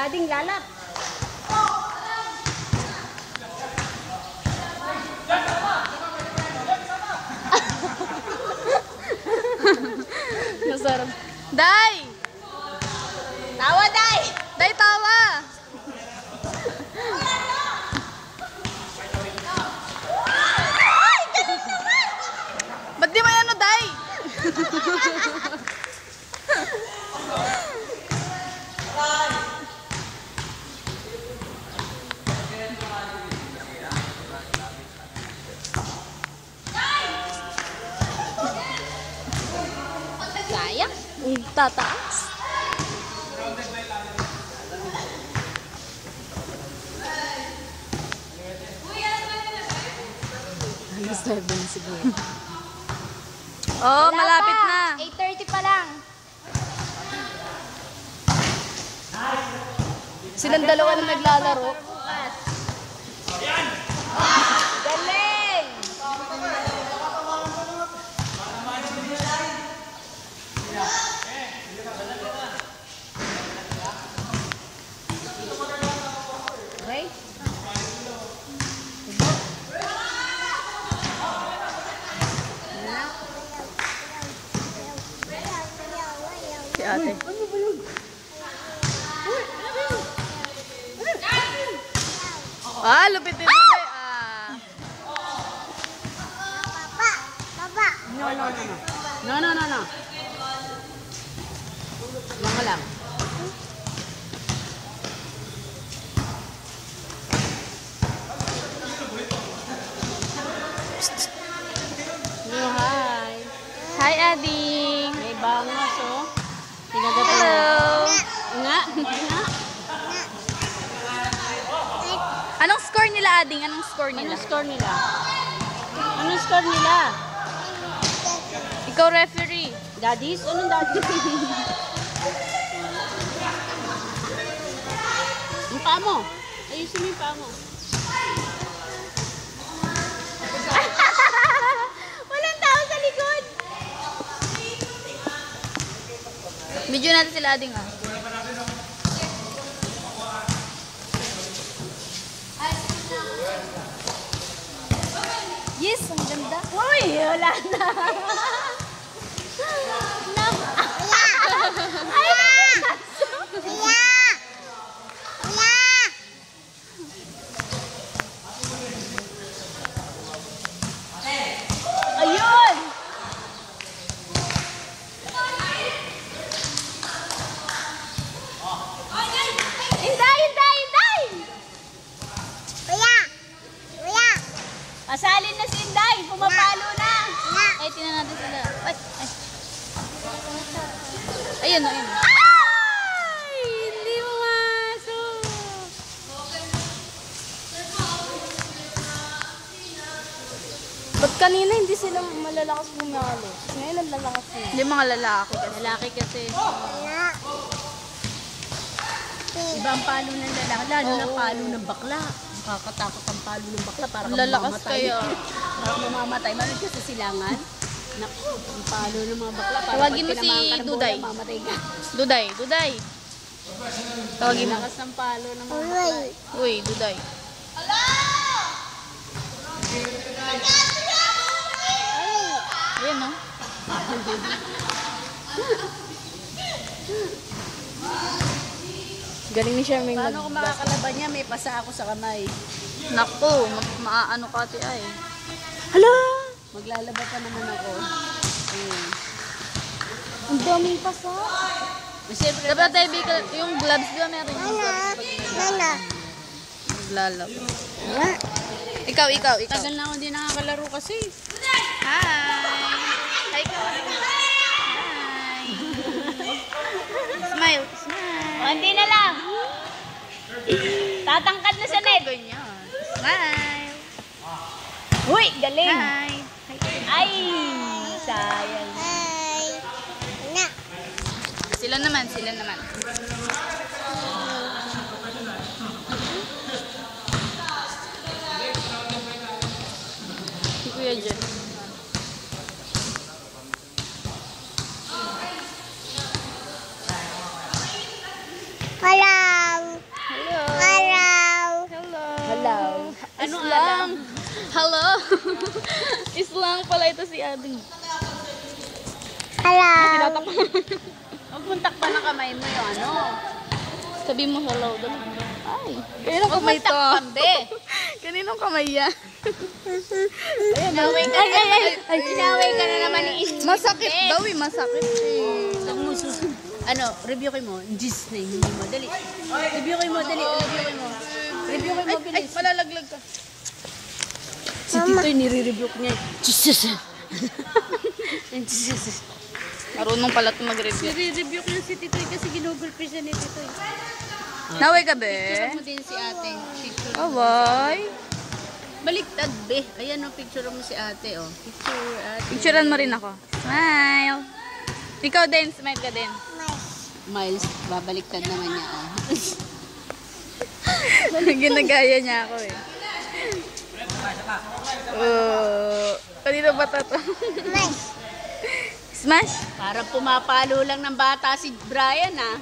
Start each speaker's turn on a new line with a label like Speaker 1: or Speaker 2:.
Speaker 1: Ading lalap.
Speaker 2: Nasarap. Day!
Speaker 1: Tawa, Day!
Speaker 2: Day, tawa!
Speaker 1: Ay, galing naman!
Speaker 2: Ba't di may ano, Day?
Speaker 1: Sayang.
Speaker 2: Tataas. Ano 7 siguro. Oh,
Speaker 1: Wala
Speaker 2: malapit
Speaker 1: pa.
Speaker 2: na.
Speaker 1: 8:30 pa lang.
Speaker 2: Silang dalawa na naglalaro.
Speaker 1: Galing! Okay?
Speaker 2: Si ate. Ah, lupit din.
Speaker 1: No. Lang lang.
Speaker 2: Hello, hi. Hi, Ading.
Speaker 1: May bangos, oh.
Speaker 2: Hello.
Speaker 1: Nga.
Speaker 2: Anong score nila, Ading? Anong score nila?
Speaker 1: Anong score nila? Anong score nila?
Speaker 2: Ikaw, referee.
Speaker 1: Daddies? Anong daddies? Yung paa mo. Ayusin mo yung paa mo.
Speaker 2: Walang tao sa likod. Video natin sila, Ading, ah. Yes, ang ganda.
Speaker 1: Uy! Wala na. Ayun! Inday! Asalin na si Inday! Pumapalo na!
Speaker 2: Ay, tingnan natin sila. Ay. Ayun, ayun.
Speaker 1: Ay! Hindi mo masok!
Speaker 2: Ba't kanina hindi sila malalakas bumalo? Ngayon ang lalakas nila. Hindi mga lalaki.
Speaker 1: Lalaki kasi. Iba ang palo ng lalaki. Lalo na palo ng bakla. Nakakatakot ang palo ng bakla. Para
Speaker 2: Ang lalakas kaya.
Speaker 1: Para mamamatay. Manood ka sa silangan. Naku, ang palo ng mga bakla. Para
Speaker 2: Tawagin mo
Speaker 1: pag tinamaan
Speaker 2: si
Speaker 1: ka ng
Speaker 2: Duday.
Speaker 1: bola, mamatay ka.
Speaker 2: Duday. Tawagin mo.
Speaker 1: Lakas ng palo ng mga bakla.
Speaker 2: Uy, Duday. Ayan, no? Galing ni Charmaine
Speaker 1: Paano kung makakalaban niya? May pasa ako sa kamay.
Speaker 2: Naku, maaano ka ate ay. Hala!
Speaker 1: Maglalaba pa naman ako.
Speaker 2: Ang daming pasa.
Speaker 1: Siyempre,
Speaker 2: Dapat tayo, yung gloves ba meron yung gloves? Maglalaro. Ikaw.
Speaker 1: tagal na ako hindi nakakalaro kasi.
Speaker 2: Hi! Hi ka. Hi! Smile.
Speaker 1: Hindi na lang. Tatangkad na sa net.
Speaker 2: Ganyan. Smile.
Speaker 1: Uy, galing.
Speaker 2: Hi.
Speaker 1: Ay, sayang.
Speaker 2: Sila naman. Si Kuya Jen.
Speaker 3: Walang
Speaker 2: Hello! Islang pala ito si Ading.
Speaker 3: Hello.
Speaker 1: Huwag mong takpan ng kamay mo yung ano.
Speaker 2: Sabi mo hello. Ay, kaninong
Speaker 1: Huwag
Speaker 2: kamay
Speaker 1: mong
Speaker 2: to?
Speaker 1: takpan, be.
Speaker 2: Kaninong kamay yan?
Speaker 1: Inaway ka na naman. Inaway ka na naman ni
Speaker 2: Masakit daw eh, masakit eh.
Speaker 1: Huwag mo susunod. Ano, review kayo mo. Diyos na hindi mo. Dali. Review kayo mo, dali. Review kayo mo. Review kayo mo, bilis.
Speaker 2: Malalaglag ka.
Speaker 1: Si Titoy, nire-review ko niya. Jesus. Jesus.
Speaker 2: Marunong pala ito mag-review.
Speaker 1: Nire-review ko niya si Titoy kasi ginugulpi siya ni Titoy.
Speaker 2: Naway ka, be?
Speaker 1: Picture mo din si ate. Picture mo.
Speaker 2: Away.
Speaker 1: Baliktad, be. Ayan o, picture mo si ate, oh. Picture, ate.
Speaker 2: Picturean mo rin ako. Smile. Ikaw din, smile ka din.
Speaker 1: Miles, babaliktad naman niya, oh.
Speaker 2: Ginagaya niya ako eh. Kanino ba ito? Smash.
Speaker 1: Parang pumapalo lang ng bata si Brian, ah.